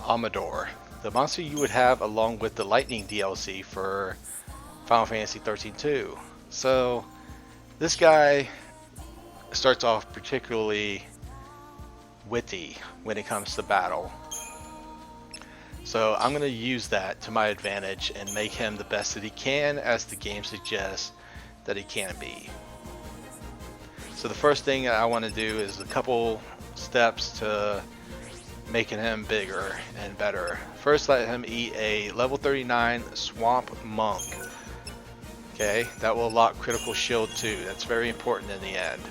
Amodar, the monster you would have along with the Lightning DLC for Final Fantasy XIII-2. So this guy starts off particularly witty when it comes to battle. So I'm going to use that to my advantage and make him the best that he can, as the game suggests that he can be. So the first thing I want to do is a couple steps to making him bigger and better. First, let him eat a level 39 Swamp Monk. Okay, that will unlock critical shield too. That's very important in the end.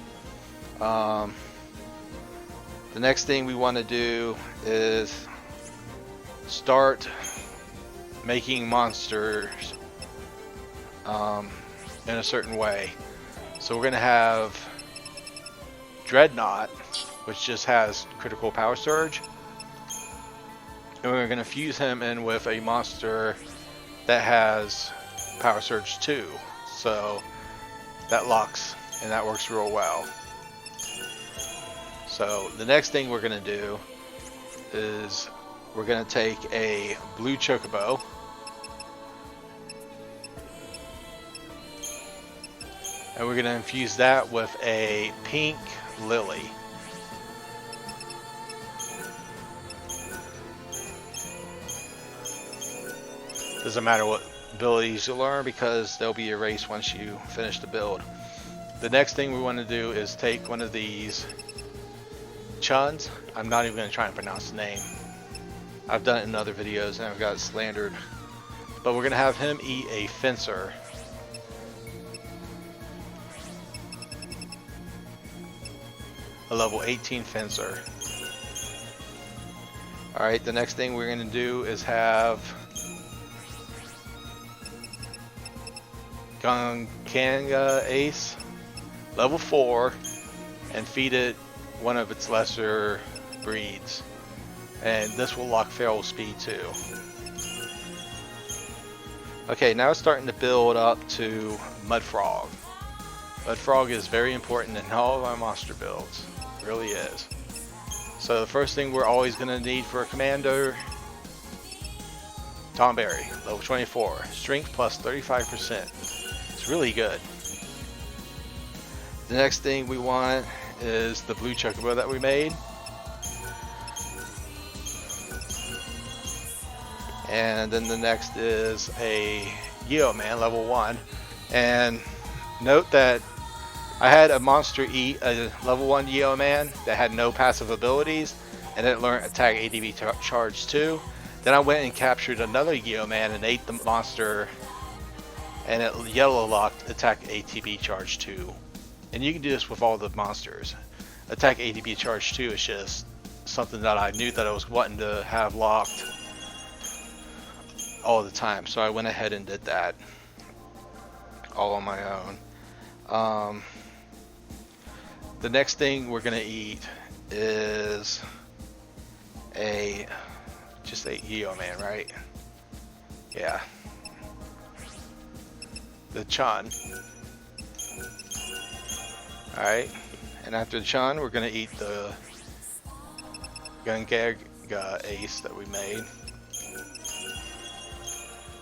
The next thing we want to do is start making monsters in a certain way. So we're going to have Dreadnought, which just has critical power surge, and we're going to fuse him in with a monster that has power surge 2, so that locks and that works real well. So the next thing we're going to do is we're going to take a blue chocobo, and we're going to infuse that with a pink lily. Doesn't matter what abilities you learn because they'll be erased once you finish the build. The next thing we want to do is take one of these chuns. I'm not even going to try and pronounce the name. I've done it in other videos and I've got slandered. But we're going to have him eat a fencer. A level 18 fencer. Alright, the next thing we're going to do is have Gunganga Ace, level 4, and feed it one of its lesser breeds. And this will lock feral speed too. Okay, now it's starting to build up to Mudfrog. Mudfrog is very important in all of our monster builds. It really is. So the first thing we're always going to need for a commander, Tomberry, level 24, strength plus 35%. It's really good. The next thing we want is the blue chocobo that we made. And then the next is a Yeoman, level 1. And note that I had a monster eat a level 1 Yeoman that had no passive abilities, and it learned attack ATB Charge II. Then I went and captured another Yeoman and ate the monster, and it yellow locked attack ATB Charge II. And you can do this with all the monsters. Attack ATB Charge II is just something that I knew that I was wanting to have locked all the time, so I went ahead and did that all on my own. The next thing we're gonna eat is just a Yeoman, right? Yeah, the Chun. Alright, and after the Chun we're gonna eat the Gungaga Ace that we made.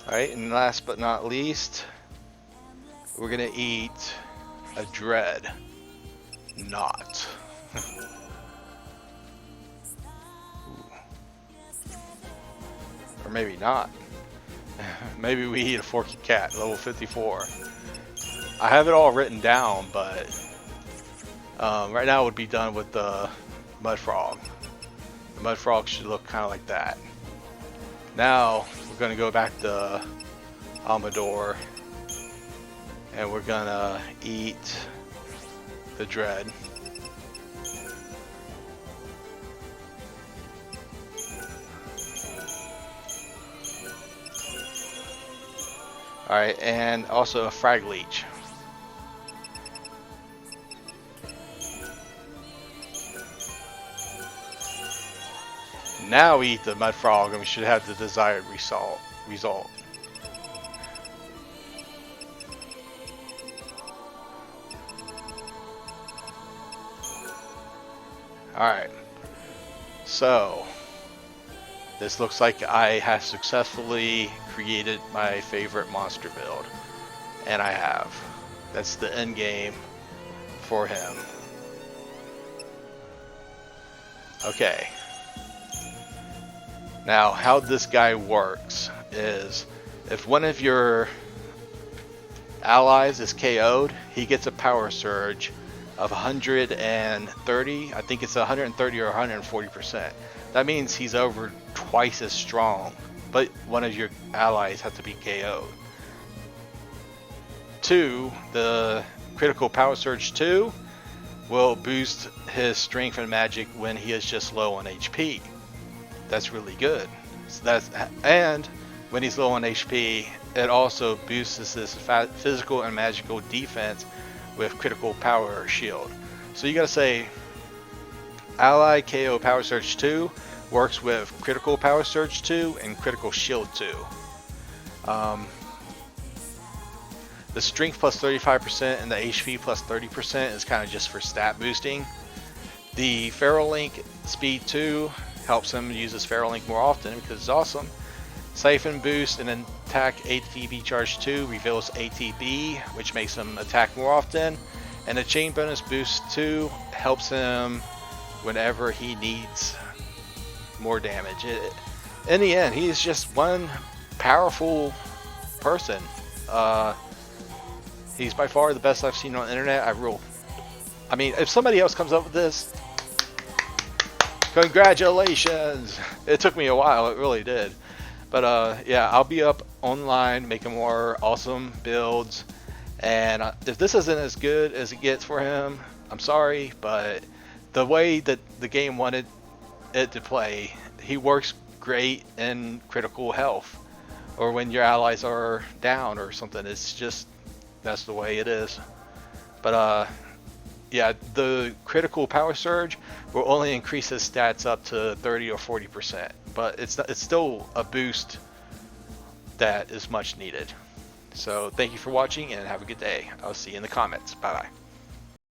Alright, and last but not least, we're gonna eat a Dread Knot. Or maybe not. Maybe we eat a Forky Cat, level 54. I have it all written down, but right now it would be done with the Mudfrog. The Mudfrog should look kind of like that. Now we're going to go back to Amodar, and we're going to eat the Dread. Alright, and also a Frag Leech. Now we eat the Mudfrog and we should have the desired result. Alright, so this looks like I have successfully created my favorite monster build. And I have. That's the end game for him. Okay. Now, how this guy works is if one of your allies is KO'd, he gets a power surge of 130. I think it's 130 or 140%. That means he's over twice as strong, but one of your allies has to be KO'd. 2, the critical power surge 2 will boost his strength and magic when he is just low on HP. That's really good. So and when he's low on HP, it also boosts his physical and magical defense with critical power shield. So you gotta say ally KO power surge 2 works with critical power surge 2 and critical shield 2. The strength plus 35% and the HP plus 30% is kind of just for stat boosting. The Feral Link speed 2 helps him use his Feral Link more often because it's awesome. Siphon boost and attack ATB Charge II reveals ATB, which makes him attack more often. And the chain bonus boost 2 helps him whenever he needs more damage. In the end, he is just one powerful person. He's by far the best I've seen on the internet. I mean, if somebody else comes up with this, congratulations! It took me a while, it really did. But yeah, I'll be up online making more awesome builds. And if this isn't as good as it gets for him, I'm sorry, but the way that the game wanted it to play, he works great in critical health or when your allies are down or something. It's just, that's the way it is. But yeah, the critical power surge will only increase his stats up to 30 or 40%, but it's still a boost that is much needed. So thank you for watching and have a good day. I'll see you in the comments. Bye bye.